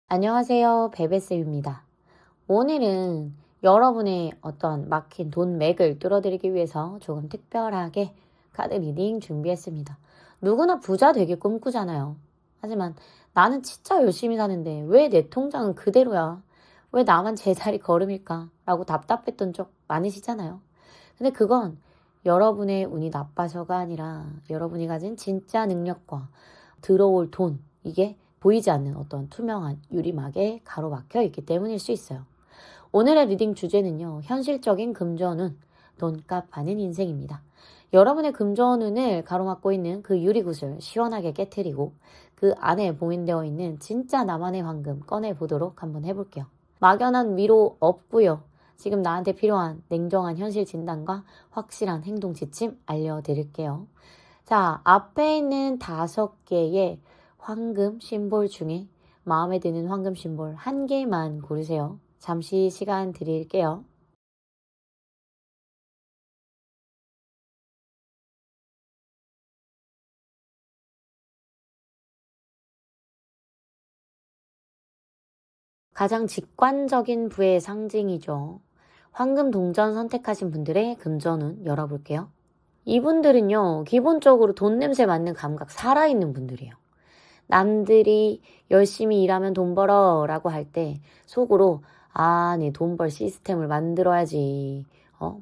안녕하세요. 베베쌤입니다. 오늘은 여러분의 어떤 막힌 돈 맥을 뚫어드리기 위해서 조금 특별하게 카드 리딩 준비했습니다. 누구나 부자 되길 꿈꾸잖아요. 하지만 나는 진짜 열심히 사는데 왜 내 통장은 그대로야? 왜 나만 제자리 걸음일까? 라고 답답했던 적 많으시잖아요. 근데 그건 여러분의 운이 나빠서가 아니라 여러분이 가진 진짜 능력과 들어올 돈, 이게 보이지 않는 어떤 투명한 유리막에 가로막혀 있기 때문일 수 있어요. 오늘의 리딩 주제는요, 현실적인 금전운, 돈값 하는 인생입니다. 여러분의 금전운을 가로막고 있는 그 유리구슬 시원하게 깨트리고 그 안에 봉인되어 있는 진짜 나만의 황금 꺼내보도록 한번 해볼게요. 막연한 위로 없고요. 지금 나한테 필요한 냉정한 현실 진단과 확실한 행동 지침 알려드릴게요. 자, 앞에 있는 5개의 황금 심볼 중에 마음에 드는 황금 심볼 1개만 고르세요. 잠시 시간 드릴게요. 가장 직관적인 부의 상징이죠. 황금 동전 선택하신 분들의 금전운 열어볼게요. 이분들은요, 기본적으로 돈 냄새 맡는 감각 살아있는 분들이에요. 남들이 열심히 일하면 돈 벌어 라고 할 때 속으로 네 돈 벌 시스템을 만들어야지.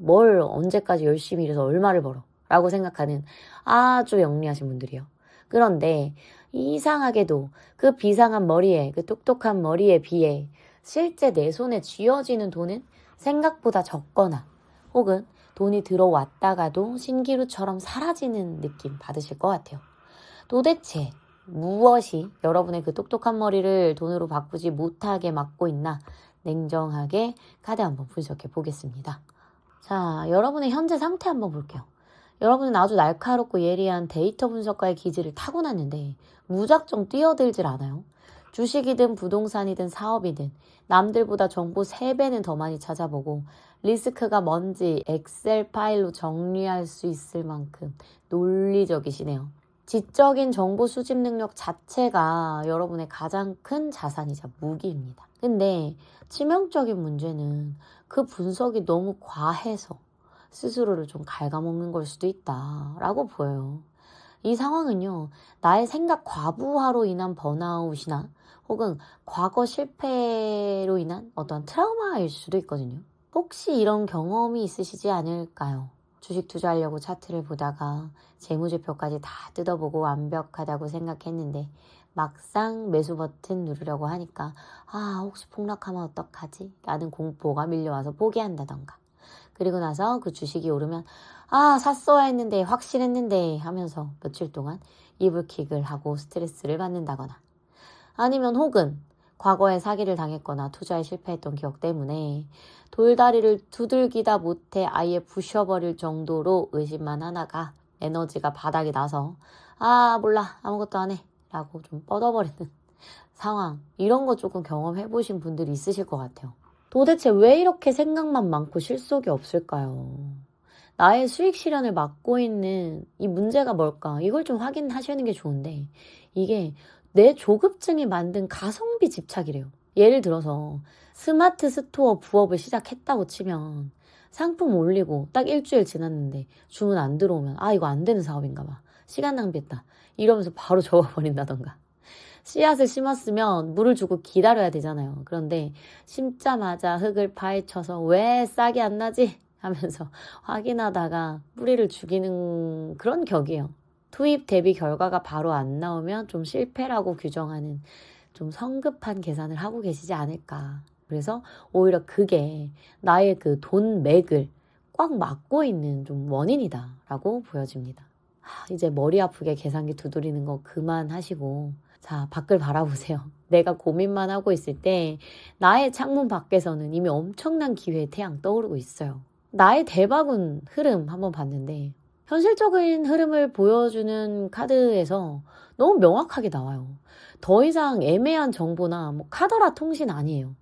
뭘 언제까지 열심히 일해서 얼마를 벌어 라고 생각하는 아주 영리하신 분들이요. 그런데 이상하게도 그 비상한 머리에, 그 똑똑한 머리에 비해 실제 내 손에 쥐어지는 돈은 생각보다 적거나 혹은 돈이 들어왔다가도 신기루처럼 사라지는 느낌 받으실 것 같아요. 도대체 무엇이 여러분의 그 똑똑한 머리를 돈으로 바꾸지 못하게 막고 있나 냉정하게 카드 한번 분석해 보겠습니다. 자, 여러분의 현재 상태 한번 볼게요. 여러분은 아주 날카롭고 예리한 데이터 분석가의 기질을 타고났는데 무작정 뛰어들질 않아요. 주식이든 부동산이든 사업이든 남들보다 정보 3배는 더 많이 찾아보고 리스크가 뭔지 엑셀 파일로 정리할 수 있을 만큼 논리적이시네요. 지적인 정보 수집 능력 자체가 여러분의 가장 큰 자산이자 무기입니다. 근데 치명적인 문제는 그 분석이 너무 과해서 스스로를 좀 갉아먹는 걸 수도 있다라고 보여요. 이 상황은요, 나의 생각 과부하로 인한 번아웃이나 혹은 과거 실패로 인한 어떤 트라우마일 수도 있거든요. 혹시 이런 경험이 있으시지 않을까요? 주식 투자하려고 차트를 보다가 재무제표까지 다 뜯어보고 완벽하다고 생각했는데 막상 매수 버튼 누르려고 하니까 혹시 폭락하면 어떡하지? 라는 공포가 밀려와서 포기한다던가. 그리고 나서 그 주식이 오르면 샀어야 했는데 확실했는데 하면서 며칠 동안 이불킥을 하고 스트레스를 받는다거나 아니면 혹은 과거에 사기를 당했거나 투자에 실패했던 기억 때문에 돌다리를 두들기다 못해 아예 부셔버릴 정도로 의심만 하다가 에너지가 바닥이 나서 몰라 아무것도 안 해 라고 좀 뻗어버리는 상황, 이런 거 조금 경험해보신 분들이 있으실 것 같아요. 도대체 왜 이렇게 생각만 많고 실속이 없을까요? 나의 수익 실현을 막고 있는 이 문제가 뭘까? 이걸 좀 확인하시는 게 좋은데 이게 내 조급증이 만든 가성비 집착이래요. 예를 들어서 스마트 스토어 부업을 시작했다고 치면 상품 올리고 딱 일주일 지났는데 주문 안 들어오면 이거 안 되는 사업인가 봐. 시간 낭비했다. 이러면서 바로 접어버린다던가. 씨앗을 심었으면 물을 주고 기다려야 되잖아요. 그런데 심자마자 흙을 파헤쳐서 왜 싹이 안 나지? 하면서 확인하다가 뿌리를 죽이는 그런 격이에요. 투입 대비 결과가 바로 안 나오면 좀 실패라고 규정하는 좀 성급한 계산을 하고 계시지 않을까. 그래서 오히려 그게 나의 그 돈 맥을 꽉 막고 있는 좀 원인이다라고 보여집니다. 이제 머리 아프게 계산기 두드리는 거 그만하시고 자, 밖을 바라보세요. 내가 고민만 하고 있을 때 나의 창문 밖에서는 이미 엄청난 기회의 태양 떠오르고 있어요. 나의 대박운 흐름 한번 봤는데 현실적인 흐름을 보여주는 카드에서 너무 명확하게 나와요. 더 이상 애매한 정보나 카더라 통신 아니에요.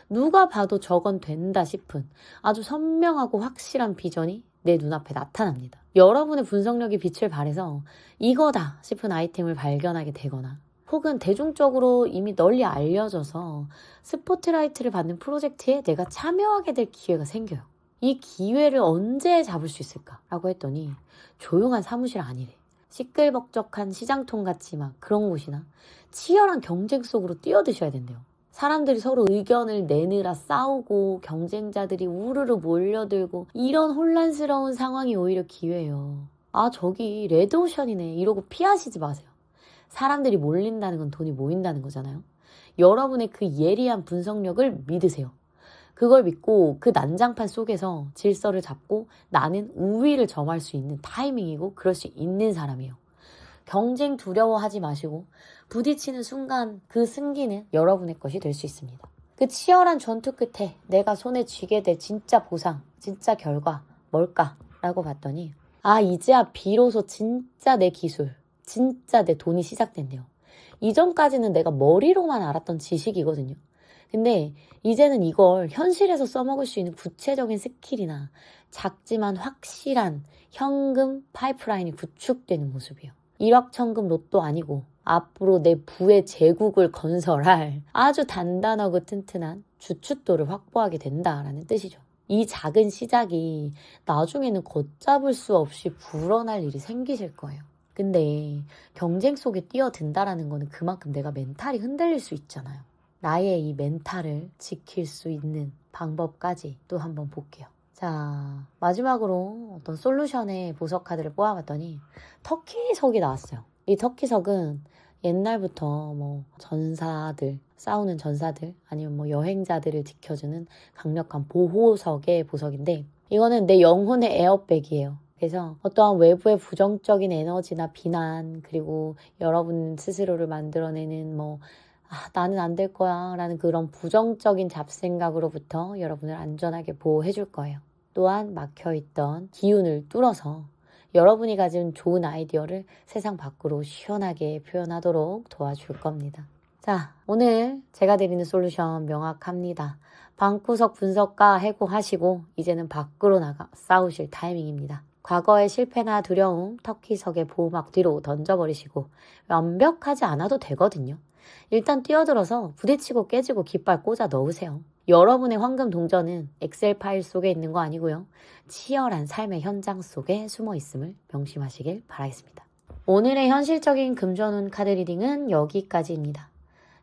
누가 봐도 저건 된다 싶은 아주 선명하고 확실한 비전이 내 눈앞에 나타납니다. 여러분의 분석력이 빛을 발해서 이거다 싶은 아이템을 발견하게 되거나 혹은 대중적으로 이미 널리 알려져서 스포트라이트를 받는 프로젝트에 내가 참여하게 될 기회가 생겨요. 이 기회를 언제 잡을 수 있을까라고 했더니 조용한 사무실 아니래. 시끌벅적한 시장통 같이 막 그런 곳이나 치열한 경쟁 속으로 뛰어드셔야 된대요. 사람들이 서로 의견을 내느라 싸우고 경쟁자들이 우르르 몰려들고 이런 혼란스러운 상황이 오히려 기회예요. 아, 저기 레드오션이네 이러고 피하시지 마세요. 사람들이 몰린다는 건 돈이 모인다는 거잖아요. 여러분의 그 예리한 분석력을 믿으세요. 그걸 믿고 그 난장판 속에서 질서를 잡고 나는 우위를 점할 수 있는 타이밍이고 그럴 수 있는 사람이에요. 경쟁 두려워하지 마시고 부딪히는 순간 그 승기는 여러분의 것이 될 수 있습니다. 그 치열한 전투 끝에 내가 손에 쥐게 될 진짜 보상, 진짜 결과 뭘까라고 봤더니 이제야 비로소 진짜 내 기술, 진짜 내 돈이 시작된대요. 이전까지는 내가 머리로만 알았던 지식이거든요. 근데 이제는 이걸 현실에서 써먹을 수 있는 구체적인 스킬이나 작지만 확실한 현금 파이프라인이 구축되는 모습이에요. 일확천금 로또 아니고 앞으로 내 부의 제국을 건설할 아주 단단하고 튼튼한 주춧돌을 확보하게 된다라는 뜻이죠. 이 작은 시작이 나중에는 걷잡을 수 없이 불어날 일이 생기실 거예요. 근데 경쟁 속에 뛰어든다라는 거는 그만큼 내가 멘탈이 흔들릴 수 있잖아요. 나의 이 멘탈을 지킬 수 있는 방법까지 또 한번 볼게요. 자, 마지막으로 어떤 솔루션의 보석 카드를 뽑아봤더니 터키석이 나왔어요. 이 터키석은 옛날부터 전사들, 싸우는 전사들 아니면 여행자들을 지켜주는 강력한 보호석의 보석인데 이거는 내 영혼의 에어백이에요. 그래서 어떠한 외부의 부정적인 에너지나 비난 그리고 여러분 스스로를 만들어내는 나는 안 될 거야 라는 그런 부정적인 잡생각으로부터 여러분을 안전하게 보호해 줄 거예요. 또한 막혀있던 기운을 뚫어서 여러분이 가진 좋은 아이디어를 세상 밖으로 시원하게 표현하도록 도와줄 겁니다. 자, 오늘 제가 드리는 솔루션 명확합니다. 방구석 분석과 해고하시고 이제는 밖으로 나가 싸우실 타이밍입니다. 과거의 실패나 두려움, 터키석의 보호막 뒤로 던져버리시고 완벽하지 않아도 되거든요. 일단 뛰어들어서 부딪히고 깨지고 깃발 꽂아 넣으세요. 여러분의 황금 동전은 엑셀 파일 속에 있는 거 아니고요. 치열한 삶의 현장 속에 숨어 있음을 명심하시길 바라겠습니다. 오늘의 현실적인 금전운 카드 리딩은 여기까지입니다.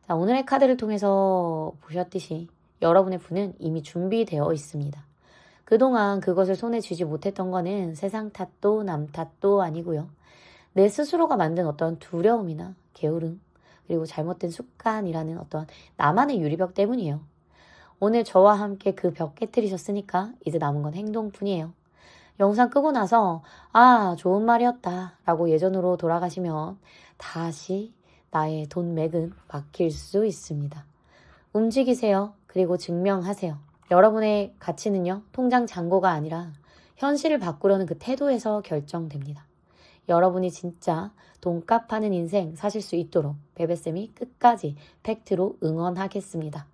자, 오늘의 카드를 통해서 보셨듯이 여러분의 분은 이미 준비되어 있습니다. 그동안 그것을 손에 쥐지 못했던 거는 세상 탓도 남 탓도 아니고요. 내 스스로가 만든 어떤 두려움이나 게으름 그리고 잘못된 습관이라는 어떤 나만의 유리벽 때문이에요. 오늘 저와 함께 그 벽 깨트리셨으니까 이제 남은 건 행동뿐이에요. 영상 끄고 나서 좋은 말이었다 라고 예전으로 돌아가시면 다시 나의 돈 맥은 막힐 수 있습니다. 움직이세요. 그리고 증명하세요. 여러분의 가치는요, 통장 잔고가 아니라 현실을 바꾸려는 그 태도에서 결정됩니다. 여러분이 진짜 돈값하는 인생 사실 수 있도록 베베쌤이 끝까지 팩트로 응원하겠습니다.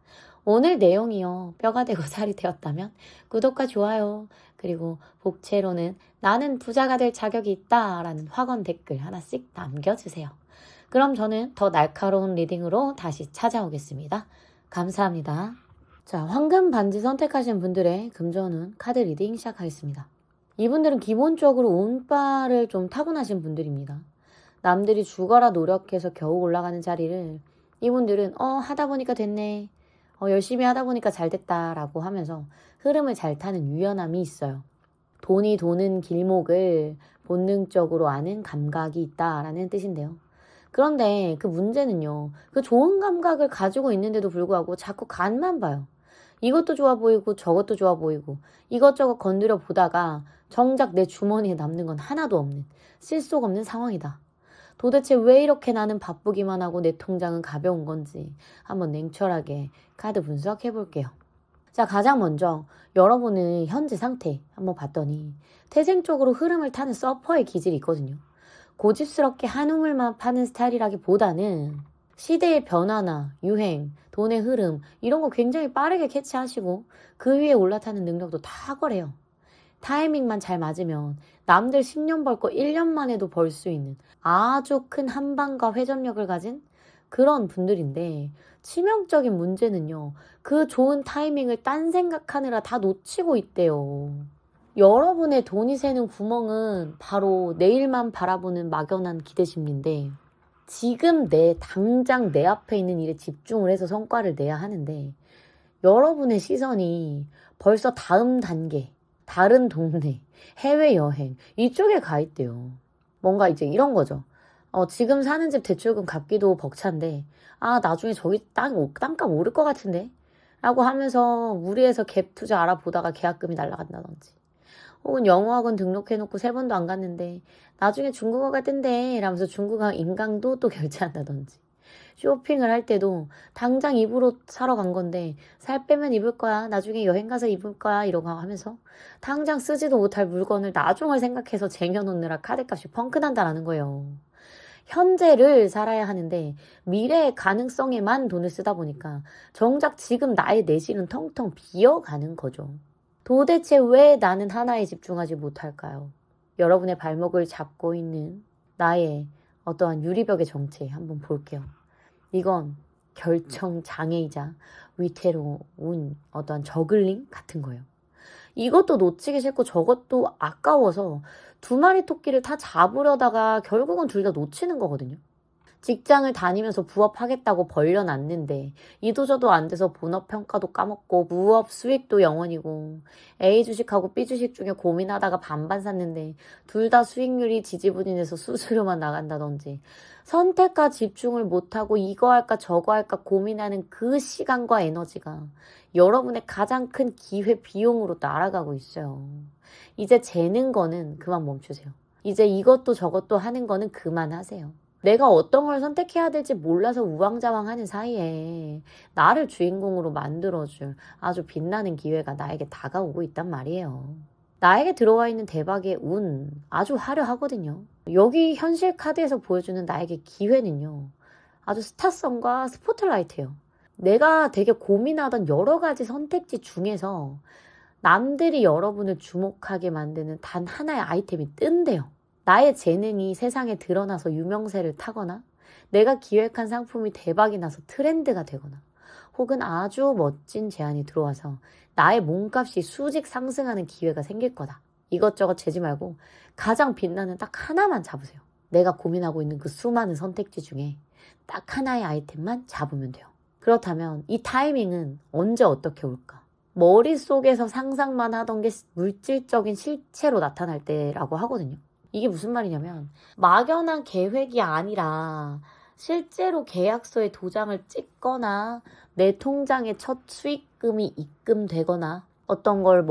오늘 내용이요, 뼈가 되고 살이 되었다면 구독과 좋아요, 그리고 복채로는 나는 부자가 될 자격이 있다 라는 확언 댓글 하나씩 남겨주세요. 그럼 저는 더 날카로운 리딩으로 다시 찾아오겠습니다. 감사합니다. 자, 황금 반지 선택하신 분들의 금전운 카드 리딩 시작하겠습니다. 이분들은 기본적으로 운빨을 좀 타고나신 분들입니다. 남들이 죽어라 노력해서 겨우 올라가는 자리를 이분들은 하다 보니까 됐네, 열심히 하다 보니까 잘 됐다 라고 하면서 흐름을 잘 타는 유연함이 있어요. 돈이 도는 길목을 본능적으로 아는 감각이 있다라는 뜻인데요. 그런데 그 문제는요, 그 좋은 감각을 가지고 있는데도 불구하고 자꾸 간만 봐요. 이것도 좋아 보이고 저것도 좋아 보이고 이것저것 건드려 보다가 정작 내 주머니에 남는 건 하나도 없는 쓸 속 없는 상황이다. 도대체 왜 이렇게 나는 바쁘기만 하고 내 통장은 가벼운 건지 한번 냉철하게 카드 분석해 볼게요. 자, 가장 먼저 여러분의 현재 상태 한번 봤더니 태생적으로 흐름을 타는 서퍼의 기질이 있거든요. 고집스럽게 한 우물만 파는 스타일이라기보다는 시대의 변화나 유행, 돈의 흐름 이런 거 굉장히 빠르게 캐치하시고 그 위에 올라타는 능력도 탁월해요. 타이밍만 잘 맞으면 남들 10년 벌 거 1년 만에도 벌 수 있는 아주 큰 한방과 회전력을 가진 그런 분들인데 치명적인 문제는요. 그 좋은 타이밍을 딴 생각하느라 다 놓치고 있대요. 여러분의 돈이 새는 구멍은 바로 내일만 바라보는 막연한 기대심리인데 지금 당장 내 앞에 있는 일에 집중을 해서 성과를 내야 하는데 여러분의 시선이 벌써 다음 단계, 다른 동네, 해외여행 이쪽에 가 있대요. 뭔가 이제 이런 거죠. 지금 사는 집 대출금 갚기도 벅찬데 나중에 저기 땅값 오를 것 같은데? 라고 하면서 무리해서 갭 투자 알아보다가 계약금이 날아간다든지 혹은 영어학원 등록해놓고 3번도 안 갔는데 나중에 중국어가 뜬대 이러면서 중국어 인강도 또 결제한다든지 쇼핑을 할 때도 당장 입으로 사러 간 건데 살 빼면 입을 거야 나중에 여행 가서 입을 거야 이러고 하면서 당장 쓰지도 못할 물건을 나중을 생각해서 쟁여놓느라 카드값이 펑크난다라는 거예요. 현재를 살아야 하는데 미래의 가능성에만 돈을 쓰다 보니까 정작 지금 나의 내실은 텅텅 비어가는 거죠. 도대체 왜 나는 하나에 집중하지 못할까요? 여러분의 발목을 잡고 있는 나의 어떠한 유리벽의 정체 한번 볼게요. 이건 결정 장애이자 위태로운 어떠한 저글링 같은 거예요. 이것도 놓치기 싫고 저것도 아까워서 2마리 토끼를 다 잡으려다가 결국은 둘 다 놓치는 거거든요. 직장을 다니면서 부업하겠다고 벌려놨는데 이도저도 안 돼서 본업평가도 까먹고 무업 수익도 0원이고 A 주식하고 B 주식 중에 고민하다가 반반 샀는데 둘 다 수익률이 지지부진해서 수수료만 나간다든지 선택과 집중을 못하고 이거 할까 저거 할까 고민하는 그 시간과 에너지가 여러분의 가장 큰 기회 비용으로 날아가고 있어요. 이제 재는 거는 그만 멈추세요. 이제 이것도 저것도 하는 거는 그만하세요. 내가 어떤 걸 선택해야 될지 몰라서 우왕좌왕하는 사이에 나를 주인공으로 만들어줄 아주 빛나는 기회가 나에게 다가오고 있단 말이에요. 나에게 들어와 있는 대박의 운 아주 화려하거든요. 여기 현실 카드에서 보여주는 나에게 기회는요. 아주 스타성과 스포트라이트예요. 내가 되게 고민하던 여러 가지 선택지 중에서 남들이 여러분을 주목하게 만드는 단 하나의 아이템이 뜬대요. 나의 재능이 세상에 드러나서 유명세를 타거나 내가 기획한 상품이 대박이 나서 트렌드가 되거나 혹은 아주 멋진 제안이 들어와서 나의 몸값이 수직 상승하는 기회가 생길 거다. 이것저것 재지 말고 가장 빛나는 딱 하나만 잡으세요. 내가 고민하고 있는 그 수많은 선택지 중에 딱 하나의 아이템만 잡으면 돼요. 그렇다면 이 타이밍은 언제 어떻게 올까? 머릿속에서 상상만 하던 게 물질적인 실체로 나타날 때라고 하거든요. 이게 무슨 말이냐면 막연한 계획이 아니라 실제로 계약서에 도장을 찍거나 내 통장에 첫 수익금이 입금되거나 어떤 걸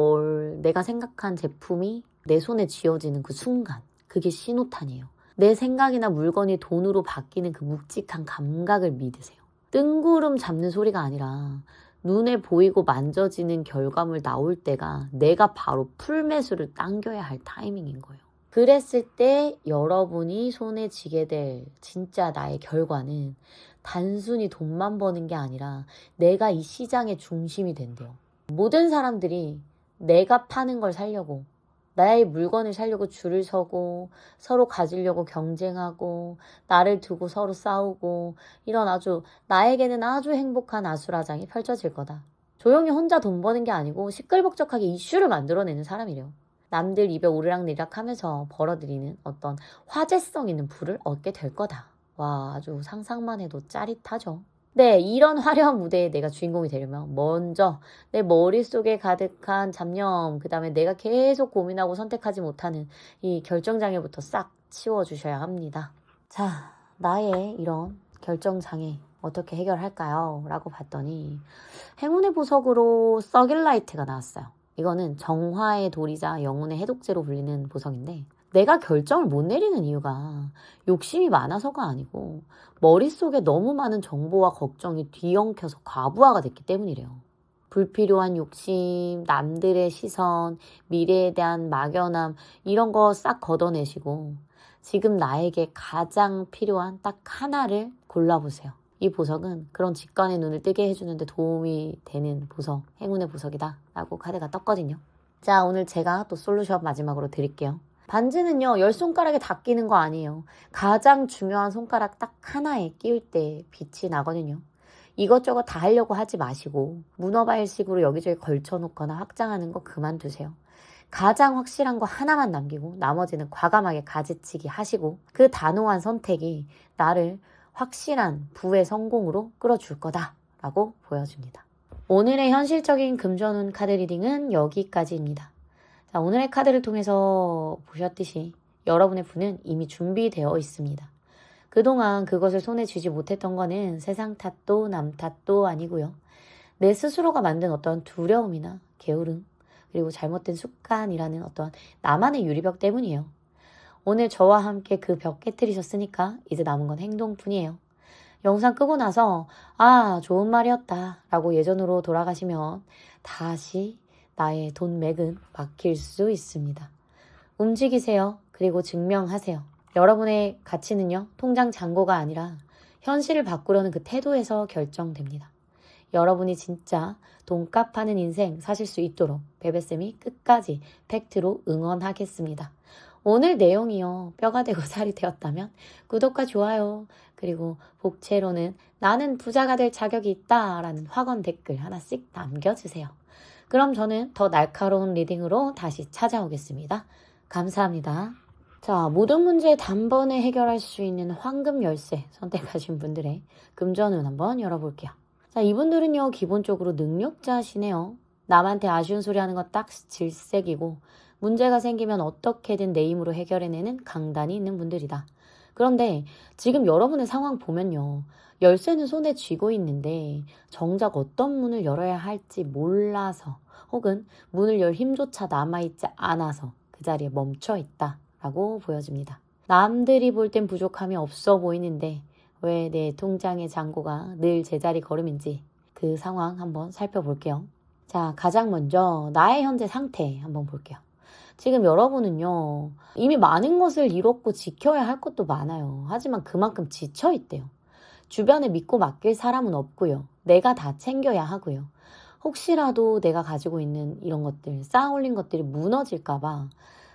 내가 생각한 제품이 내 손에 쥐어지는 그 순간 그게 신호탄이에요. 내 생각이나 물건이 돈으로 바뀌는 그 묵직한 감각을 믿으세요. 뜬구름 잡는 소리가 아니라 눈에 보이고 만져지는 결과물 나올 때가 내가 바로 풀매수를 당겨야 할 타이밍인 거예요. 그랬을 때 여러분이 손에 쥐게 될 진짜 나의 결과는 단순히 돈만 버는 게 아니라 내가 이 시장의 중심이 된대요. 모든 사람들이 내가 파는 걸 사려고 나의 물건을 사려고 줄을 서고 서로 가지려고 경쟁하고 나를 두고 서로 싸우고 이런 나에게는 아주 행복한 아수라장이 펼쳐질 거다. 조용히 혼자 돈 버는 게 아니고 시끌벅적하게 이슈를 만들어내는 사람이래요. 남들 입에 오르락내리락 하면서 벌어들이는 어떤 화제성 있는 부를 얻게 될 거다. 와, 아주 상상만 해도 짜릿하죠. 네, 이런 화려한 무대에 내가 주인공이 되려면 먼저 내 머릿속에 가득한 잡념, 그 다음에 내가 계속 고민하고 선택하지 못하는 이 결정장애부터 싹 치워주셔야 합니다. 자, 나의 이런 결정장애 어떻게 해결할까요? 라고 봤더니 행운의 보석으로 서길라이트가 나왔어요. 이거는 정화의 돌이자 영혼의 해독제로 불리는 보석인데 내가 결정을 못 내리는 이유가 욕심이 많아서가 아니고 머릿속에 너무 많은 정보와 걱정이 뒤엉켜서 과부하가 됐기 때문이래요. 불필요한 욕심, 남들의 시선, 미래에 대한 막연함 이런 거 싹 걷어내시고 지금 나에게 가장 필요한 딱 하나를 골라보세요. 이 보석은 그런 직관의 눈을 뜨게 해주는데 도움이 되는 보석, 행운의 보석이다 라고 카드가 떴거든요. 자, 오늘 제가 또 솔루션 마지막으로 드릴게요. 반지는요, 10손가락에 다 끼는 거 아니에요. 가장 중요한 손가락 딱 하나에 끼울 때 빛이 나거든요. 이것저것 다 하려고 하지 마시고 문어발식으로 여기저기 걸쳐놓거나 확장하는 거 그만두세요. 가장 확실한 거 하나만 남기고 나머지는 과감하게 가지치기 하시고 그 단호한 선택이 나를 확실한 부의 성공으로 끌어줄 거다라고 보여줍니다. 오늘의 현실적인 금전운 카드 리딩은 여기까지입니다. 자, 오늘의 카드를 통해서 보셨듯이 여러분의 부는 이미 준비되어 있습니다. 그동안 그것을 손에 쥐지 못했던 거는 세상 탓도 남 탓도 아니고요. 내 스스로가 만든 어떤 두려움이나 게으름, 그리고 잘못된 습관이라는 어떤 나만의 유리벽 때문이에요. 오늘 저와 함께 그 벽 깨트리셨으니까 이제 남은 건 행동뿐이에요. 영상 끄고 나서 좋은 말이었다 라고 예전으로 돌아가시면 다시 나의 돈 맥은 막힐 수 있습니다. 움직이세요. 그리고 증명하세요. 여러분의 가치는요, 통장 잔고가 아니라 현실을 바꾸려는 그 태도에서 결정됩니다. 여러분이 진짜 돈값 하는 인생 사실 수 있도록 베베쌤이 끝까지 팩트로 응원하겠습니다. 오늘 내용이요, 뼈가 되고 살이 되었다면 구독과 좋아요, 그리고 복채로는 나는 부자가 될 자격이 있다 라는 확언 댓글 하나씩 남겨주세요. 그럼 저는 더 날카로운 리딩으로 다시 찾아오겠습니다. 감사합니다. 자, 모든 문제 단번에 해결할 수 있는 황금 열쇠 선택하신 분들의 금전운 한번 열어볼게요. 자, 이분들은요, 기본적으로 능력자시네요. 남한테 아쉬운 소리 하는 거 딱 질색이고, 문제가 생기면 어떻게든 내 힘으로 해결해내는 강단이 있는 분들이다. 그런데 지금 여러분의 상황 보면요, 열쇠는 손에 쥐고 있는데 정작 어떤 문을 열어야 할지 몰라서, 혹은 문을 열 힘조차 남아있지 않아서 그 자리에 멈춰 있다 라고 보여집니다. 남들이 볼 땐 부족함이 없어 보이는데 왜 내 통장의 잔고가 늘 제자리 걸음인지 그 상황 한번 살펴볼게요. 자, 가장 먼저 나의 현재 상태 한번 볼게요. 지금 여러분은요, 이미 많은 것을 이뤘고 지켜야 할 것도 많아요. 하지만 그만큼 지쳐있대요. 주변에 믿고 맡길 사람은 없고요. 내가 다 챙겨야 하고요. 혹시라도 내가 가지고 있는 이런 것들, 쌓아올린 것들이 무너질까봐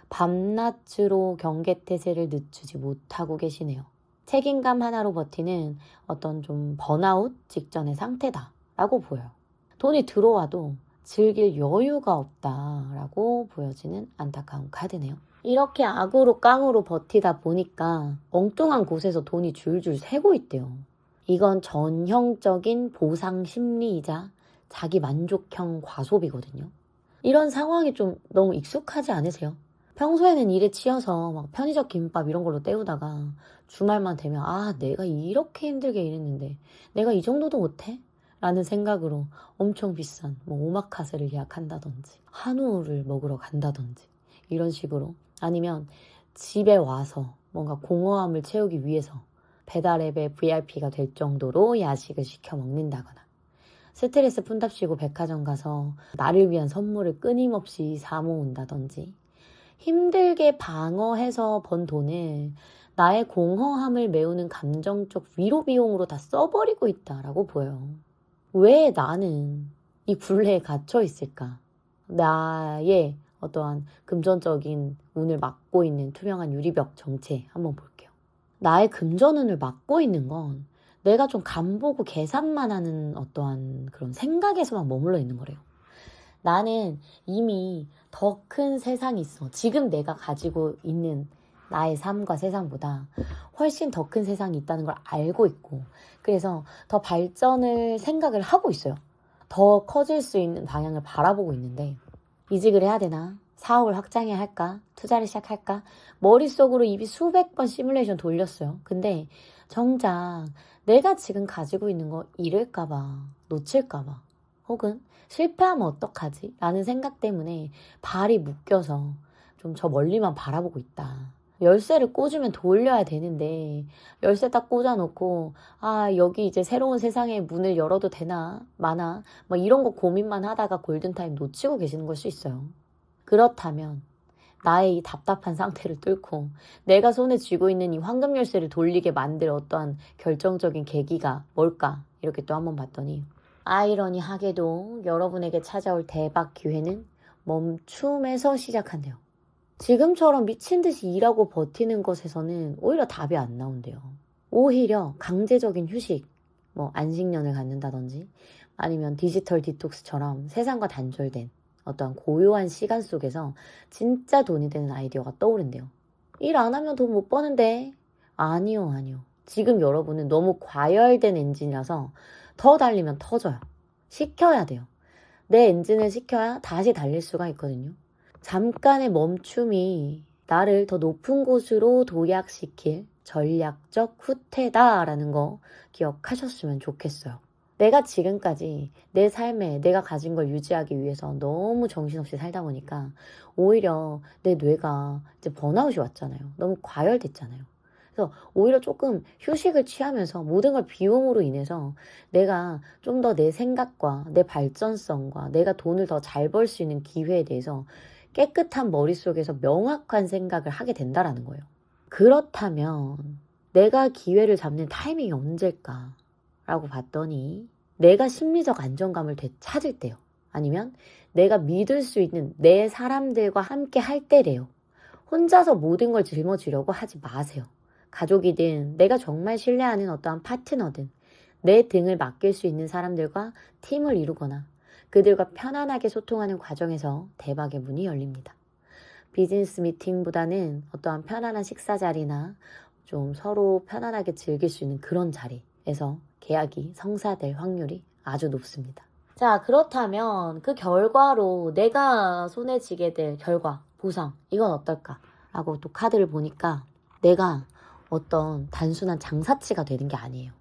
밤낮으로 경계태세를 늦추지 못하고 계시네요. 책임감 하나로 버티는 어떤 좀 번아웃 직전의 상태다라고 보여요. 돈이 들어와도 즐길 여유가 없다라고 보여지는 안타까운 카드네요. 이렇게 악으로 깡으로 버티다 보니까 엉뚱한 곳에서 돈이 줄줄 새고 있대요. 이건 전형적인 보상 심리이자 자기 만족형 과소비거든요. 이런 상황이 좀 너무 익숙하지 않으세요? 평소에는 일에 치여서 막 편의점 김밥 이런 걸로 때우다가 주말만 되면 내가 이렇게 힘들게 일했는데 내가 이 정도도 못해? 라는 생각으로 엄청 비싼 오마카세를 예약한다든지 한우를 먹으러 간다든지 이런 식으로, 아니면 집에 와서 뭔가 공허함을 채우기 위해서 배달앱의 VIP가 될 정도로 야식을 시켜 먹는다거나, 스트레스 푼답시고 백화점 가서 나를 위한 선물을 끊임없이 사 모은다든지, 힘들게 방어해서 번 돈을 나의 공허함을 메우는 감정적 위로 비용으로 다 써버리고 있다라고 보여요. 왜 나는 이 굴레에 갇혀 있을까? 나의 어떠한 금전적인 운을 막고 있는 투명한 유리벽 정체 한번 볼게요. 나의 금전운을 막고 있는 건 내가 좀 간보고 계산만 하는 어떠한 그런 생각에서만 머물러 있는 거래요. 나는 이미 더 큰 세상이 있어. 지금 내가 가지고 있는 나의 삶과 세상보다 훨씬 더 큰 세상이 있다는 걸 알고 있고, 그래서 더 발전을 생각을 하고 있어요. 더 커질 수 있는 방향을 바라보고 있는데, 이직을 해야 되나? 사업을 확장해야 할까? 투자를 시작할까? 머릿속으로 입이 수백 번 시뮬레이션 돌렸어요. 근데 정작 내가 지금 가지고 있는 거 잃을까봐, 놓칠까봐, 혹은 실패하면 어떡하지? 라는 생각 때문에 발이 묶여서 좀 저 멀리만 바라보고 있다. 열쇠를 꽂으면 돌려야 되는데 열쇠 딱 꽂아놓고 여기 이제 새로운 세상의 문을 열어도 되나 마나 막 이런 거 고민만 하다가 골든타임 놓치고 계시는 걸 수 있어요. 그렇다면 나의 이 답답한 상태를 뚫고 내가 손에 쥐고 있는 이 황금 열쇠를 돌리게 만들 어떠한 결정적인 계기가 뭘까? 이렇게 또 한번 봤더니, 아이러니하게도 여러분에게 찾아올 대박 기회는 멈춤에서 시작한대요. 지금처럼 미친 듯이 일하고 버티는 것에서는 오히려 답이 안 나온대요. 오히려 강제적인 휴식, 뭐 안식년을 갖는다든지 아니면 디지털 디톡스처럼 세상과 단절된 어떠한 고요한 시간 속에서 진짜 돈이 되는 아이디어가 떠오른대요. 일 안 하면 돈 못 버는데. 아니요, 아니요. 지금 여러분은 너무 과열된 엔진이라서 더 달리면 터져요. 식혀야 돼요. 내 엔진을 식혀야 다시 달릴 수가 있거든요. 잠깐의 멈춤이 나를 더 높은 곳으로 도약시킬 전략적 후퇴다라는 거 기억하셨으면 좋겠어요. 내가 지금까지 내 삶에 내가 가진 걸 유지하기 위해서 너무 정신없이 살다 보니까 오히려 내 뇌가 이제 번아웃이 왔잖아요. 너무 과열됐잖아요. 그래서 오히려 조금 휴식을 취하면서 모든 걸 비움으로 인해서 내가 좀 더 내 생각과 내 발전성과 내가 돈을 더 잘 벌 수 있는 기회에 대해서 깨끗한 머릿속에서 명확한 생각을 하게 된다라는 거예요. 그렇다면 내가 기회를 잡는 타이밍이 언제일까? 라고 봤더니 내가 심리적 안정감을 되찾을 때요. 아니면 내가 믿을 수 있는 내 사람들과 함께 할 때래요. 혼자서 모든 걸 짊어지려고 하지 마세요. 가족이든 내가 정말 신뢰하는 어떠한 파트너든 내 등을 맡길 수 있는 사람들과 팀을 이루거나 그들과 편안하게 소통하는 과정에서 대박의 문이 열립니다. 비즈니스 미팅보다는 어떠한 편안한 식사 자리나 좀 서로 편안하게 즐길 수 있는 그런 자리에서 계약이 성사될 확률이 아주 높습니다. 자, 그렇다면 그 결과로 내가 손에 쥐게 될 결과, 보상, 이건 어떨까? 라고 또 카드를 보니까 내가 어떤 단순한 장사치가 되는 게 아니에요.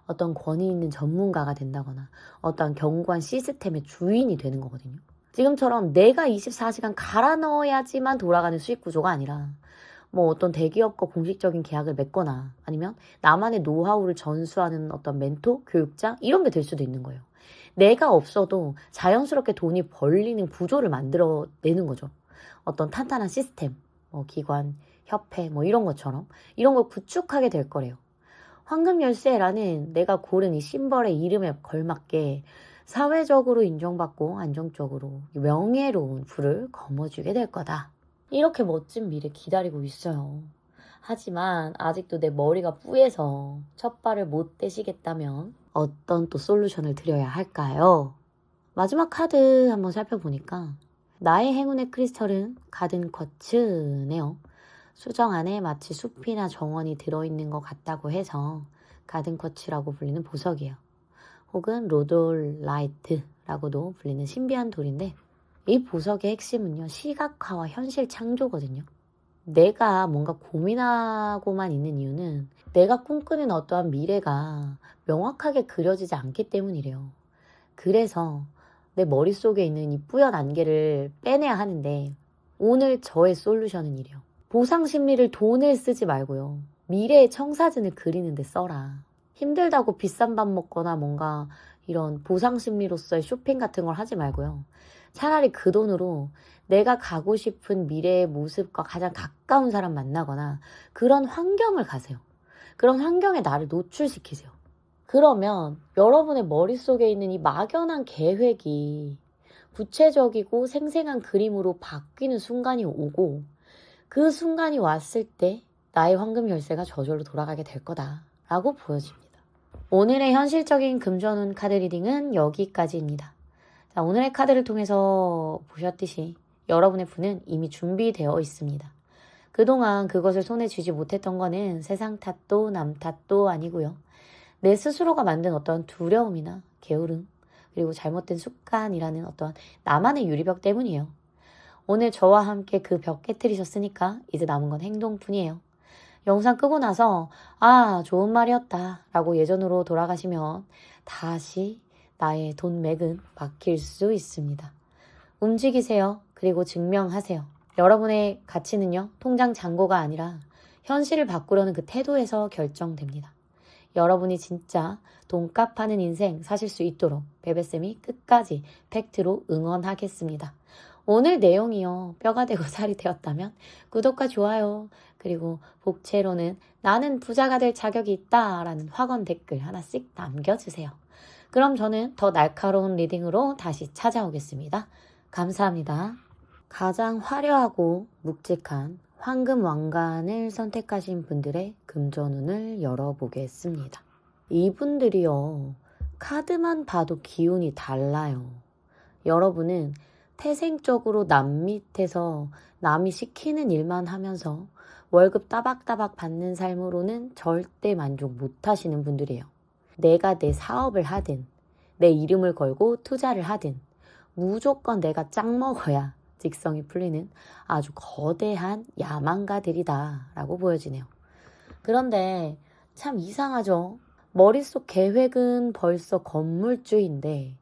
어떤 권위 있는 전문가가 된다거나 어떤 견고한 시스템의 주인이 되는 거거든요. 지금처럼 내가 24시간 갈아 넣어야지만 돌아가는 수익 구조가 아니라 뭐 어떤 대기업과 공식적인 계약을 맺거나 아니면 나만의 노하우를 전수하는 어떤 멘토, 교육자 이런 게 될 수도 있는 거예요. 내가 없어도 자연스럽게 돈이 벌리는 구조를 만들어내는 거죠. 어떤 탄탄한 시스템, 뭐 기관, 협회 뭐 이런 것처럼 이런 걸 구축하게 될 거래요. 황금 열쇠라는 내가 고른 이 심벌의 이름에 걸맞게 사회적으로 인정받고 안정적으로 명예로운 부를 거머쥐게 될 거다. 이렇게 멋진 미래 기다리고 있어요. 하지만 아직도 내 머리가 뿌예서 첫 발을 못 떼시겠다면 어떤 또 솔루션을 드려야 할까요? 마지막 카드 한번 살펴보니까 나의 행운의 크리스털은 가든 쿼츠네요. 수정 안에 마치 숲이나 정원이 들어있는 것 같다고 해서 가든 쿼츠라고 불리는 보석이에요. 혹은 로돌라이트라고도 불리는 신비한 돌인데 이 보석의 핵심은요, 시각화와 현실 창조거든요. 내가 뭔가 고민하고만 있는 이유는 내가 꿈꾸는 어떠한 미래가 명확하게 그려지지 않기 때문이래요. 그래서 내 머릿속에 있는 이 뿌연 안개를 빼내야 하는데 오늘 저의 솔루션은 이래요. 보상 심리를 돈을 쓰지 말고요. 미래의 청사진을 그리는데 써라. 힘들다고 비싼 밥 먹거나 뭔가 이런 보상 심리로서의 쇼핑 같은 걸 하지 말고요. 차라리 그 돈으로 내가 가고 싶은 미래의 모습과 가장 가까운 사람 만나거나 그런 환경을 가세요. 그런 환경에 나를 노출시키세요. 그러면 여러분의 머릿속에 있는 이 막연한 계획이 구체적이고 생생한 그림으로 바뀌는 순간이 오고 그 순간이 왔을 때 나의 황금 열쇠가 저절로 돌아가게 될 거다라고 보여집니다. 오늘의 현실적인 금전운 카드 리딩은 여기까지입니다. 자, 오늘의 카드를 통해서 보셨듯이 여러분의 분은 이미 준비되어 있습니다. 그동안 그것을 손에 쥐지 못했던 거는 세상 탓도 남 탓도 아니고요. 내 스스로가 만든 어떤 두려움이나 게으름 그리고 잘못된 습관이라는 어떤 나만의 유리벽 때문이에요. 오늘 저와 함께 그 벽 깨트리셨으니까 이제 남은 건 행동뿐이에요. 영상 끄고 나서 좋은 말이었다 라고 예전으로 돌아가시면 다시 나의 돈 맥은 막힐 수 있습니다. 움직이세요. 그리고 증명하세요. 여러분의 가치는요, 통장 잔고가 아니라 현실을 바꾸려는 그 태도에서 결정됩니다. 여러분이 진짜 돈값 하는 인생 사실 수 있도록 베베쌤이 끝까지 팩트로 응원하겠습니다. 오늘 내용이요, 뼈가 되고 살이 되었다면 구독과 좋아요, 그리고 복채로는 나는 부자가 될 자격이 있다 라는 확언 댓글 하나씩 남겨주세요. 그럼 저는 더 날카로운 리딩으로 다시 찾아오겠습니다. 감사합니다. 가장 화려하고 묵직한 황금 왕관을 선택하신 분들의 금전운을 열어보겠습니다. 이분들이요, 카드만 봐도 기운이 달라요. 여러분은 태생적으로 남 밑에서 남이 시키는 일만 하면서 월급 따박따박 받는 삶으로는 절대 만족 못 하시는 분들이에요. 내가 내 사업을 하든 내 이름을 걸고 투자를 하든 무조건 내가 짱 먹어야 직성이 풀리는 아주 거대한 야망가들이다 라고 보여지네요. 그런데 참 이상하죠. 머릿속 계획은 벌써 건물주인데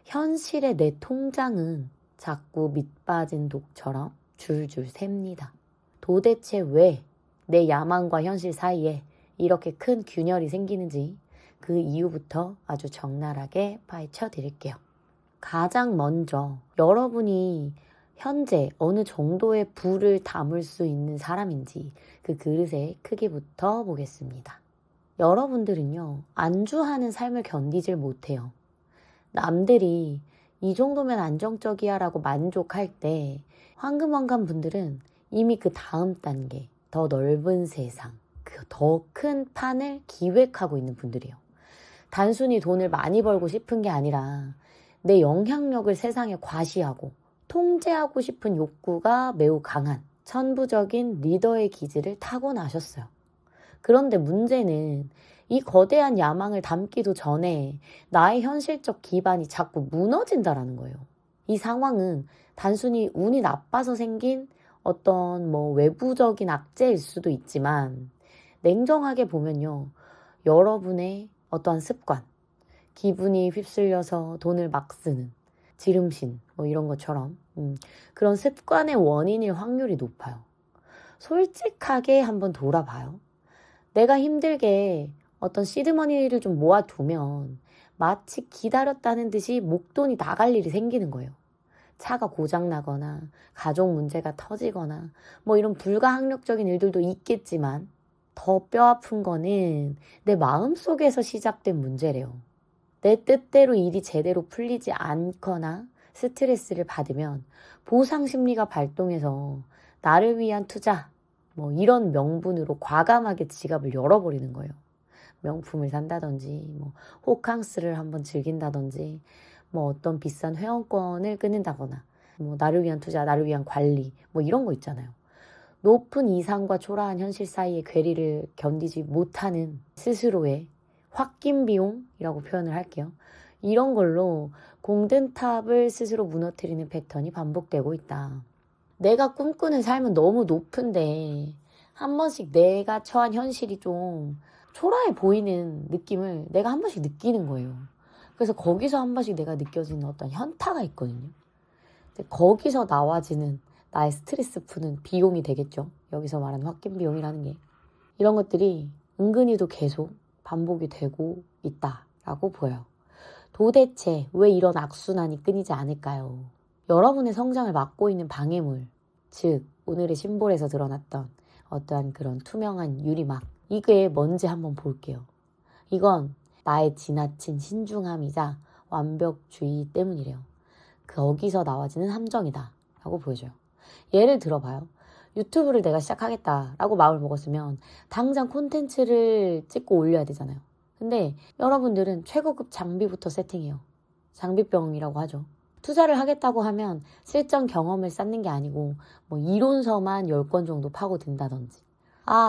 현실의 내 통장은 자꾸 밑빠진 독처럼 줄줄 셉니다. 도대체 왜 내 야망과 현실 사이에 이렇게 큰 균열이 생기는지 그 이유부터 아주 적나라하게 파헤쳐 드릴게요. 가장 먼저 여러분이 현재 어느 정도의 부를 담을 수 있는 사람인지 그 그릇의 크기부터 보겠습니다. 여러분들은요, 안주하는 삶을 견디질 못해요. 남들이 이 정도면 안정적이야 라고 만족할 때 황금왕관 분들은 이미 그 다음 단계, 더 넓은 세상, 그 더 큰 판을 기획하고 있는 분들이에요. 단순히 돈을 많이 벌고 싶은 게 아니라 내 영향력을 세상에 과시하고 통제하고 싶은 욕구가 매우 강한 천부적인 리더의 기질을 타고나셨어요. 그런데 문제는 이 거대한 야망을 담기도 전에 나의 현실적 기반이 자꾸 무너진다라는 거예요. 이 상황은 단순히 운이 나빠서 생긴 어떤 외부적인 악재일 수도 있지만 냉정하게 보면요. 여러분의 어떠한 습관, 기분이 휩쓸려서 돈을 막 쓰는 지름신 이런 것처럼 그런 습관의 원인일 확률이 높아요. 솔직하게 한번 돌아봐요. 내가 힘들게 어떤 시드머니를 좀 모아두면 마치 기다렸다는 듯이 목돈이 나갈 일이 생기는 거예요. 차가 고장나거나 가족 문제가 터지거나 이런 불가항력적인 일들도 있겠지만 더 뼈아픈 거는 내 마음속에서 시작된 문제래요. 내 뜻대로 일이 제대로 풀리지 않거나 스트레스를 받으면 보상 심리가 발동해서 나를 위한 투자, 이런 명분으로 과감하게 지갑을 열어버리는 거예요. 명품을 산다든지, 호캉스를 한번 즐긴다든지, 어떤 비싼 회원권을 끊는다거나, 나를 위한 투자, 나를 위한 관리, 이런 거 있잖아요. 높은 이상과 초라한 현실 사이의 괴리를 견디지 못하는 스스로의 홧김 비용이라고 표현을 할게요. 이런 걸로 공든탑을 스스로 무너뜨리는 패턴이 반복되고 있다. 내가 꿈꾸는 삶은 너무 높은데 한 번씩 내가 처한 현실이 좀 초라해 보이는 느낌을 내가 한 번씩 느끼는 거예요. 그래서 거기서 한 번씩 내가 느껴지는 어떤 현타가 있거든요. 거기서 나와지는 나의 스트레스 푸는 비용이 되겠죠. 여기서 말하는 홧김 비용이라는 게. 이런 것들이 은근히도 계속 반복이 되고 있다라고 보여요. 도대체 왜 이런 악순환이 끊이지 않을까요? 여러분의 성장을 막고 있는 방해물, 즉 오늘의 심볼에서 드러났던 어떠한 그런 투명한 유리막, 이게 뭔지 한번 볼게요. 이건 나의 지나친 신중함이자 완벽주의 때문이래요. 거기서 나와지는 함정이다 라고 보여줘요. 예를 들어봐요. 유튜브를 내가 시작하겠다라고 마음을 먹었으면 당장 콘텐츠를 찍고 올려야 되잖아요. 근데 여러분들은 최고급 장비부터 세팅해요. 장비병이라고 하죠. 투자를 하겠다고 하면 실전 경험을 쌓는 게 아니고 이론서만 10권 정도 파고든다든지,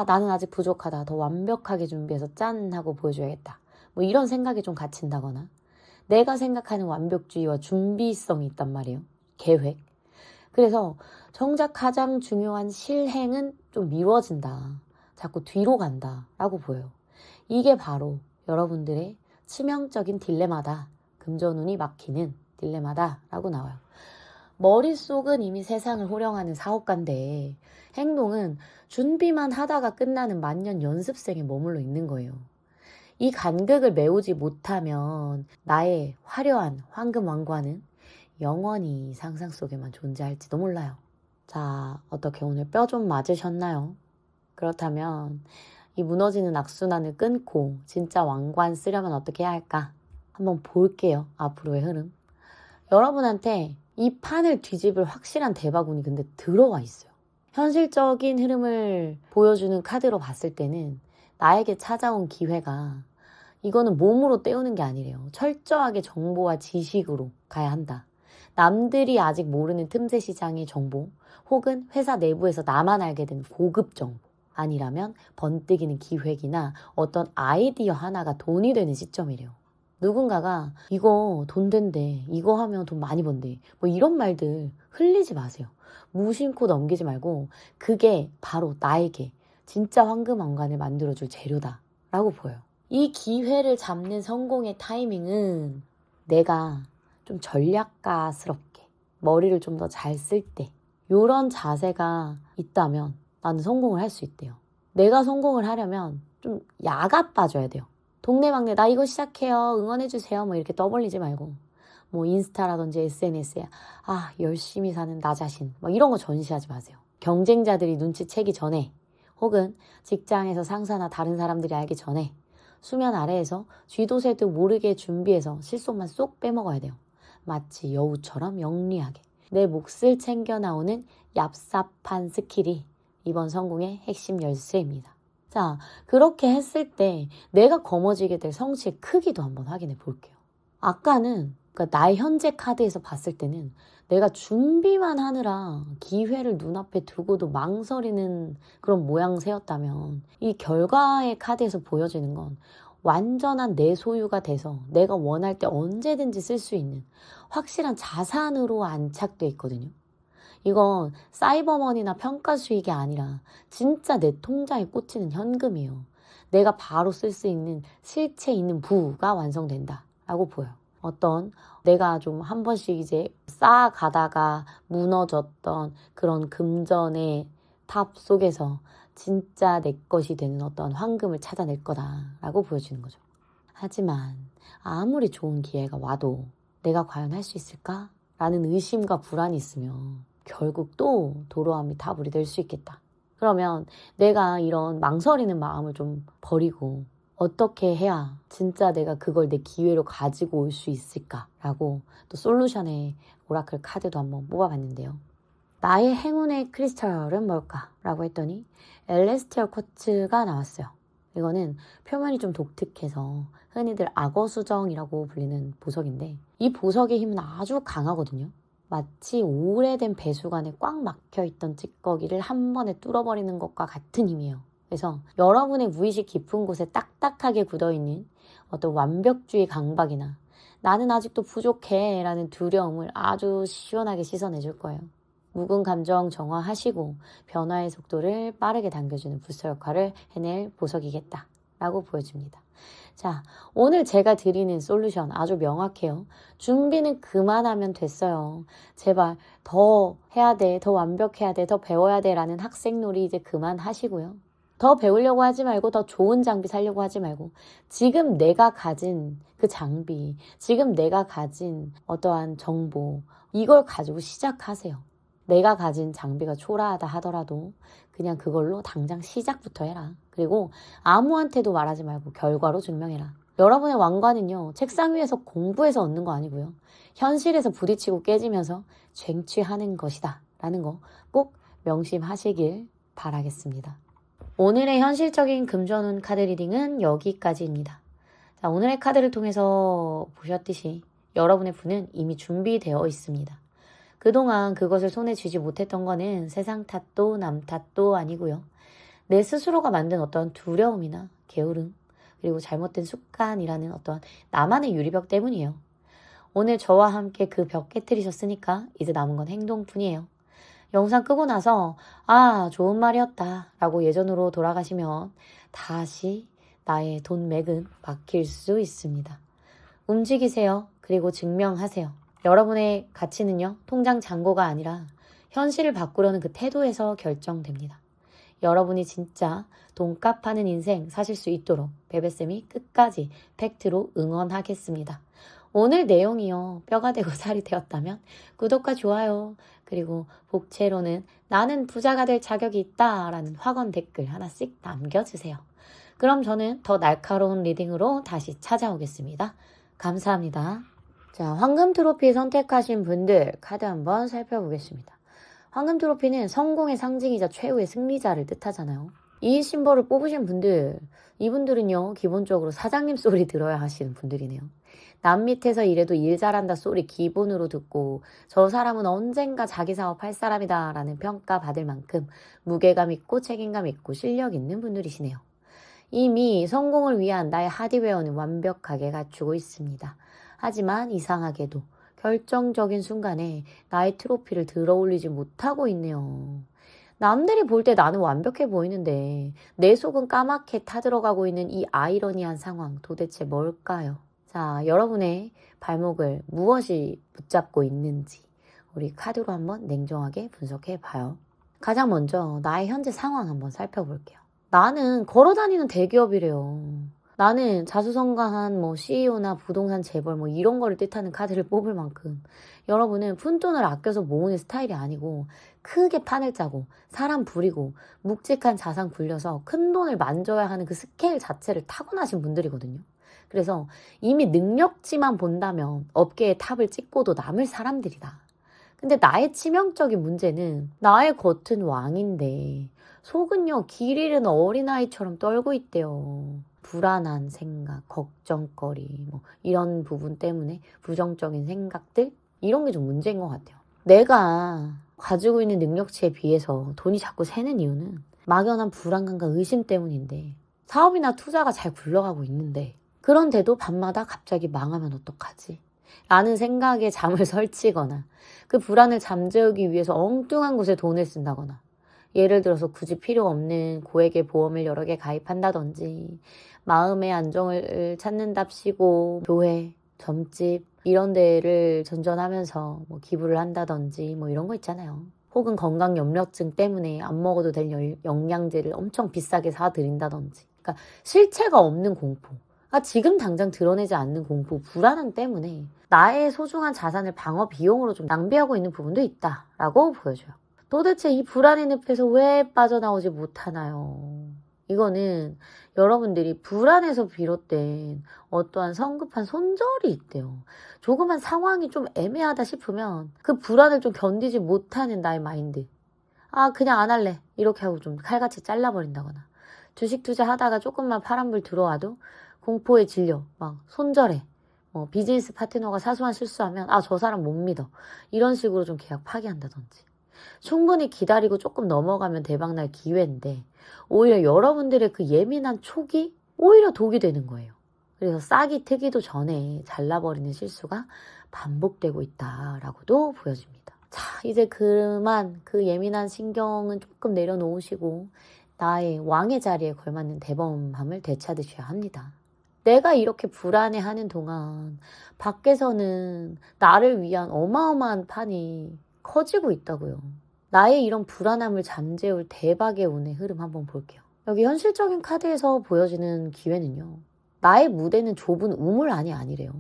나는 아직 부족하다, 더 완벽하게 준비해서 짠 하고 보여줘야겠다, 이런 생각이 좀 갇힌다거나, 내가 생각하는 완벽주의와 준비성이 있단 말이에요. 계획. 그래서 정작 가장 중요한 실행은 좀 미뤄진다, 자꾸 뒤로 간다 라고 보여요. 이게 바로 여러분들의 치명적인 딜레마다, 금전운이 막히는 딜레마다 라고 나와요. 머릿속은 이미 세상을 호령하는 사업가인데 행동은 준비만 하다가 끝나는 만년 연습생에 머물러 있는 거예요. 이 간극을 메우지 못하면 나의 화려한 황금 왕관은 영원히 상상 속에만 존재할지도 몰라요. 자, 어떻게 오늘 뼈 좀 맞으셨나요? 그렇다면 이 무너지는 악순환을 끊고 진짜 왕관 쓰려면 어떻게 해야 할까? 한번 볼게요. 앞으로의 흐름. 여러분한테 이 판을 뒤집을 확실한 대바군이 근데 들어와 있어요. 현실적인 흐름을 보여주는 카드로 봤을 때는 나에게 찾아온 기회가 이거는 몸으로 때우는 게 아니래요. 철저하게 정보와 지식으로 가야 한다. 남들이 아직 모르는 틈새 시장의 정보 혹은 회사 내부에서 나만 알게 된 고급 정보 아니라면 번뜩이는 기획이나 어떤 아이디어 하나가 돈이 되는 시점이래요. 누군가가 이거 돈 된대, 이거 하면 돈 많이 번대, 뭐 이런 말들 흘리지 마세요. 무심코 넘기지 말고 그게 바로 나에게 진짜 황금왕관을 만들어줄 재료다 라고 보여요. 이 기회를 잡는 성공의 타이밍은 내가 좀 전략가스럽게 머리를 좀 더 잘 쓸 때 이런 자세가 있다면 나는 성공을 할 수 있대요. 내가 성공을 하려면 좀 야가 빠져야 돼요. 동네방네 나 이거 시작해요 응원해주세요 뭐 이렇게 떠벌리지 말고 뭐 인스타라든지 SNS에 열심히 사는 나 자신 뭐 이런 거 전시하지 마세요. 경쟁자들이 눈치채기 전에 혹은 직장에서 상사나 다른 사람들이 알기 전에 수면 아래에서 쥐도 새도 모르게 준비해서 실속만 쏙 빼먹어야 돼요. 마치 여우처럼 영리하게 내 몫을 챙겨 나오는 얍삽한 스킬이 이번 성공의 핵심 열쇠입니다. 자, 그렇게 했을 때 내가 거머쥐게 될 성취의 크기도 한번 확인해 볼게요. 아까는 그러니까 나의 현재 카드에서 봤을 때는 내가 준비만 하느라 기회를 눈앞에 두고도 망설이는 그런 모양새였다면 이 결과의 카드에서 보여지는 건 완전한 내 소유가 돼서 내가 원할 때 언제든지 쓸 수 있는 확실한 자산으로 안착돼 있거든요. 이건 사이버머니나 평가 수익이 아니라 진짜 내 통장에 꽂히는 현금이에요. 내가 바로 쓸 수 있는 실체 있는 부가 완성된다 라고 보여요. 어떤 내가 좀 한 번씩 이제 쌓아가다가 무너졌던 그런 금전의 탑 속에서 진짜 내 것이 되는 어떤 황금을 찾아낼 거다라고 보여주는 거죠. 하지만 아무리 좋은 기회가 와도 내가 과연 할 수 있을까? 라는 의심과 불안이 있으면 결국 또 도로함이 다불이 될 수 있겠다. 그러면 내가 이런 망설이는 마음을 좀 버리고 어떻게 해야 진짜 내가 그걸 내 기회로 가지고 올 수 있을까라고 또 솔루션의 오라클 카드도 한번 뽑아봤는데요. 나의 행운의 크리스탈은 뭘까? 라고 했더니 엘레스티얼 쿼츠가 나왔어요. 이거는 표면이 좀 독특해서 흔히들 악어수정이라고 불리는 보석인데 이 보석의 힘은 아주 강하거든요. 마치 오래된 배수관에 꽉 막혀있던 찌꺼기를 한 번에 뚫어버리는 것과 같은 힘이에요. 그래서 여러분의 무의식 깊은 곳에 딱딱하게 굳어있는 어떤 완벽주의 강박이나 나는 아직도 부족해 라는 두려움을 아주 시원하게 씻어내줄 거예요. 묵은 감정 정화하시고 변화의 속도를 빠르게 당겨주는 부서 역할을 해낼 보석이겠다 라고 보여집니다. 자, 오늘 제가 드리는 솔루션 아주 명확해요. 준비는 그만하면 됐어요. 제발 더 해야 돼, 더 완벽해야 돼, 더 배워야 돼 라는 학생놀이 이제 그만하시고요. 더 배우려고 하지 말고 더 좋은 장비 사려고 하지 말고 지금 내가 가진 그 장비, 지금 내가 가진 어떠한 정보 이걸 가지고 시작하세요. 내가 가진 장비가 초라하다 하더라도 그냥 그걸로 당장 시작부터 해라. 그리고 아무한테도 말하지 말고 결과로 증명해라. 여러분의 왕관은요, 책상 위에서 공부해서 얻는 거 아니고요. 현실에서 부딪히고 깨지면서 쟁취하는 것이다. 라는 거 꼭 명심하시길 바라겠습니다. 오늘의 현실적인 금전운 카드 리딩은 여기까지입니다. 자, 오늘의 카드를 통해서 보셨듯이 여러분의 분은 이미 준비되어 있습니다. 그동안 그것을 손에 쥐지 못했던 거는 세상 탓도 남 탓도 아니고요. 내 스스로가 만든 어떤 두려움이나 게으름, 그리고 잘못된 습관이라는 어떤 나만의 유리벽 때문이에요. 오늘 저와 함께 그 벽 깨트리셨으니까 이제 남은 건 행동뿐이에요. 영상 끄고 나서 좋은 말이었다 라고 예전으로 돌아가시면 다시 나의 돈 맥은 막힐 수 있습니다. 움직이세요. 그리고 증명하세요. 여러분의 가치는요, 통장 잔고가 아니라 현실을 바꾸려는 그 태도에서 결정됩니다. 여러분이 진짜 돈값 하는 인생 사실 수 있도록 베베쌤이 끝까지 팩트로 응원하겠습니다. 오늘 내용이요, 뼈가 되고 살이 되었다면 구독과 좋아요, 그리고 복채로는 나는 부자가 될 자격이 있다 라는 확언 댓글 하나씩 남겨주세요. 그럼 저는 더 날카로운 리딩으로 다시 찾아오겠습니다. 감사합니다. 자, 황금 트로피 선택하신 분들 카드 한번 살펴보겠습니다. 황금 트로피는 성공의 상징이자 최후의 승리자를 뜻하잖아요. 이 심벌을 뽑으신 분들, 이분들은요, 기본적으로 사장님 소리 들어야 하시는 분들이네요. 남 밑에서 일해도 일 잘한다 소리 기본으로 듣고 저 사람은 언젠가 자기 사업 할 사람이다 라는 평가 받을 만큼 무게감 있고 책임감 있고 실력 있는 분들이시네요. 이미 성공을 위한 나의 하드웨어는 완벽하게 갖추고 있습니다. 하지만 이상하게도 결정적인 순간에 나의 트로피를 들어올리지 못하고 있네요. 남들이 볼 때 나는 완벽해 보이는데 내 속은 까맣게 타들어가고 있는 이 아이러니한 상황 도대체 뭘까요? 자, 여러분의 발목을 무엇이 붙잡고 있는지 우리 카드로 한번 냉정하게 분석해 봐요. 가장 먼저 나의 현재 상황 한번 살펴볼게요. 나는 걸어다니는 대기업이래요. 나는 자수성가한 CEO나 부동산 재벌 이런 거를 뜻하는 카드를 뽑을 만큼 여러분은 푼돈을 아껴서 모으는 스타일이 아니고 크게 판을 짜고 사람 부리고 묵직한 자산 굴려서 큰 돈을 만져야 하는 그 스케일 자체를 타고나신 분들이거든요. 그래서 이미 능력치만 본다면 업계의 탑을 찍고도 남을 사람들이다. 근데 나의 치명적인 문제는 나의 겉은 왕인데 속은요 길 잃은 어린아이처럼 떨고 있대요. 불안한 생각, 걱정거리 이런 부분 때문에 부정적인 생각들 이런 게 좀 문제인 것 같아요. 내가 가지고 있는 능력치에 비해서 돈이 자꾸 새는 이유는 막연한 불안감과 의심 때문인데 사업이나 투자가 잘 굴러가고 있는데 그런데도 밤마다 갑자기 망하면 어떡하지? 라는 생각에 잠을 설치거나 그 불안을 잠재우기 위해서 엉뚱한 곳에 돈을 쓴다거나 예를 들어서 굳이 필요 없는 고액의 보험을 여러 개 가입한다든지 마음의 안정을 찾는답시고 교회, 점집 이런 데를 전전하면서 기부를 한다든지 이런 거 있잖아요. 혹은 건강염려증 때문에 안 먹어도 될 영양제를 엄청 비싸게 사드린다든지 그러니까 실체가 없는 공포 지금 당장 드러내지 않는 공포, 불안함 때문에 나의 소중한 자산을 방어 비용으로 좀 낭비하고 있는 부분도 있다라고 보여줘요. 도대체 이 불안의 늪에서 왜 빠져나오지 못하나요? 이거는 여러분들이 불안에서 비롯된 어떠한 성급한 손절이 있대요. 조그만 상황이 좀 애매하다 싶으면 그 불안을 좀 견디지 못하는 나의 마인드. 그냥 안 할래. 이렇게 하고 좀 칼같이 잘라버린다거나. 주식 투자하다가 조금만 파란불 들어와도 공포에 질려. 손절해. 비즈니스 파트너가 사소한 실수하면 저 사람 못 믿어. 이런 식으로 좀 계약 파기한다든지. 충분히 기다리고 조금 넘어가면 대박날 기회인데 오히려 여러분들의 그 예민한 촉이 오히려 독이 되는 거예요. 그래서 싹이 트기도 전에 잘라버리는 실수가 반복되고 있다라고도 보여집니다. 자, 이제 그만 그 예민한 신경은 조금 내려놓으시고 나의 왕의 자리에 걸맞는 대범함을 되찾으셔야 합니다. 내가 이렇게 불안해하는 동안 밖에서는 나를 위한 어마어마한 판이 커지고 있다고요. 나의 이런 불안함을 잠재울 대박의 운의 흐름 한번 볼게요. 여기 현실적인 카드에서 보여지는 기회는요. 나의 무대는 좁은 우물 안이 아니래요.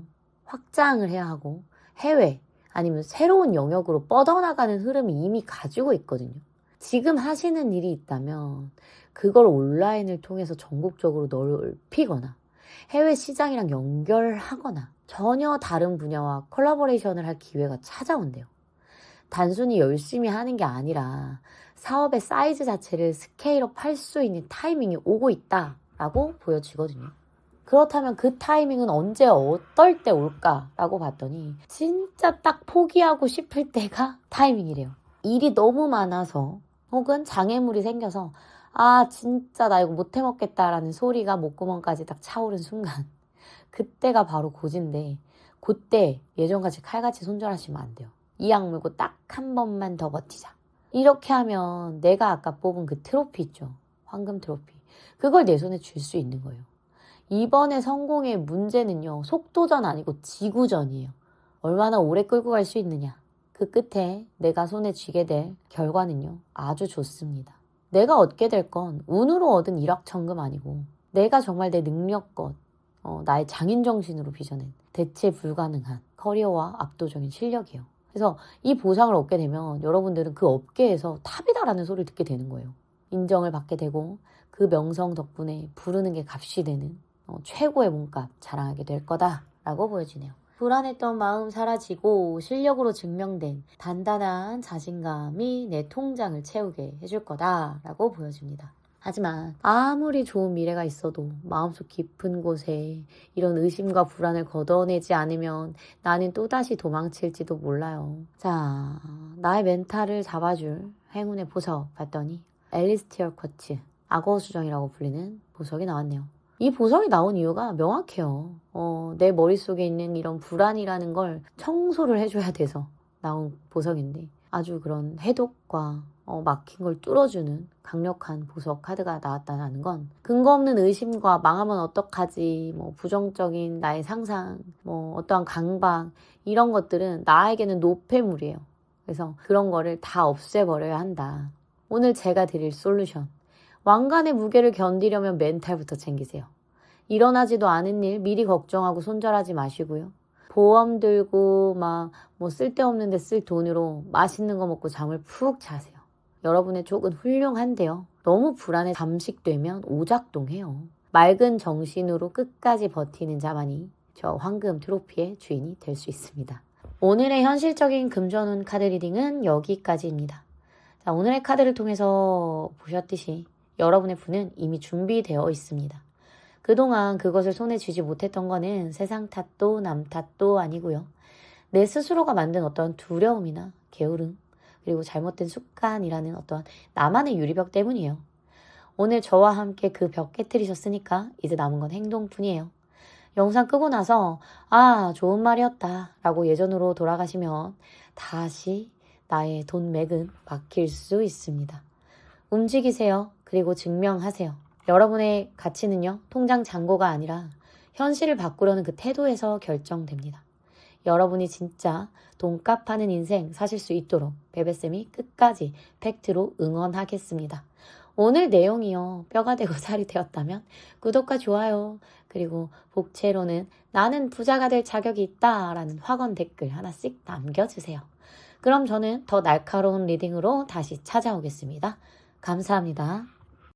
확장을 해야 하고 해외 아니면 새로운 영역으로 뻗어나가는 흐름이 이미 가지고 있거든요. 지금 하시는 일이 있다면 그걸 온라인을 통해서 전국적으로 넓히거나 해외 시장이랑 연결하거나 전혀 다른 분야와 콜라보레이션을 할 기회가 찾아온대요. 단순히 열심히 하는 게 아니라 사업의 사이즈 자체를 스케일업 할 수 있는 타이밍이 오고 있다라고 보여지거든요. 그렇다면 그 타이밍은 언제 어떨 때 올까라고 봤더니 진짜 딱 포기하고 싶을 때가 타이밍이래요. 일이 너무 많아서 혹은 장애물이 생겨서 진짜 나 이거 못 해먹겠다라는 소리가 목구멍까지 딱 차오른 순간 그때가 바로 고지인데 그때 예전같이 칼같이 손절하시면 안 돼요. 이 악물고 딱 한 번만 더 버티자. 이렇게 하면 내가 아까 뽑은 그 트로피 있죠. 황금 트로피. 그걸 내 손에 줄 수 있는 거예요. 이번에 성공의 문제는요. 속도전 아니고 지구전이에요. 얼마나 오래 끌고 갈 수 있느냐. 그 끝에 내가 손에 쥐게 될 결과는요. 아주 좋습니다. 내가 얻게 될 건 운으로 얻은 일확천금 아니고 내가 정말 내 능력껏 나의 장인정신으로 빚어낸 대체 불가능한 커리어와 압도적인 실력이에요. 그래서 이 보상을 얻게 되면 여러분들은 그 업계에서 탑이다라는 소리를 듣게 되는 거예요. 인정을 받게 되고 그 명성 덕분에 부르는 게 값이 되는 최고의 몸값 자랑하게 될 거다라고 보여지네요. 불안했던 마음 사라지고 실력으로 증명된 단단한 자신감이 내 통장을 채우게 해줄 거다라고 보여줍니다. 하지만 아무리 좋은 미래가 있어도 마음속 깊은 곳에 이런 의심과 불안을 걷어내지 않으면 나는 또다시 도망칠지도 몰라요. 자, 나의 멘탈을 잡아줄 행운의 보석 봤더니 앨리스티어 쿼츠, 악어 수정이라고 불리는 보석이 나왔네요. 이 보석이 나온 이유가 명확해요. 내 머릿속에 있는 이런 불안이라는 걸 청소를 해줘야 돼서 나온 보석인데 아주 그런 해독과 막힌 걸 뚫어주는 강력한 보석 카드가 나왔다는 건 근거 없는 의심과 망하면 어떡하지, 부정적인 나의 상상, 어떠한 강박 이런 것들은 나에게는 노폐물이에요. 그래서 그런 거를 다 없애버려야 한다. 오늘 제가 드릴 솔루션. 왕관의 무게를 견디려면 멘탈부터 챙기세요. 일어나지도 않은 일 미리 걱정하고 손절하지 마시고요. 보험 들고 쓸데없는 데 쓸 돈으로 맛있는 거 먹고 잠을 푹 자세요. 여러분의 쪽은 훌륭한데요. 너무 불안에 잠식되면 오작동해요. 맑은 정신으로 끝까지 버티는 자만이 저 황금 트로피의 주인이 될 수 있습니다. 오늘의 현실적인 금전운 카드 리딩은 여기까지입니다. 자, 오늘의 카드를 통해서 보셨듯이 여러분의 분은 이미 준비되어 있습니다. 그동안 그것을 손에 쥐지 못했던 거는 세상 탓도 남 탓도 아니고요. 내 스스로가 만든 어떤 두려움이나 게으름, 그리고 잘못된 습관이라는 어떤 나만의 유리벽 때문이에요. 오늘 저와 함께 그 벽 깨트리셨으니까 이제 남은 건 행동뿐이에요. 영상 끄고 나서 좋은 말이었다 라고 예전으로 돌아가시면 다시 나의 돈 맥은 막힐 수 있습니다. 움직이세요. 그리고 증명하세요. 여러분의 가치는요, 통장 잔고가 아니라 현실을 바꾸려는 그 태도에서 결정됩니다. 여러분이 진짜 돈값 하는 인생 사실 수 있도록 베베쌤이 끝까지 팩트로 응원하겠습니다. 오늘 내용이요, 뼈가 되고 살이 되었다면 구독과 좋아요, 그리고 복채로는 나는 부자가 될 자격이 있다 라는 확언 댓글 하나씩 남겨주세요. 그럼 저는 더 날카로운 리딩으로 다시 찾아오겠습니다. 감사합니다.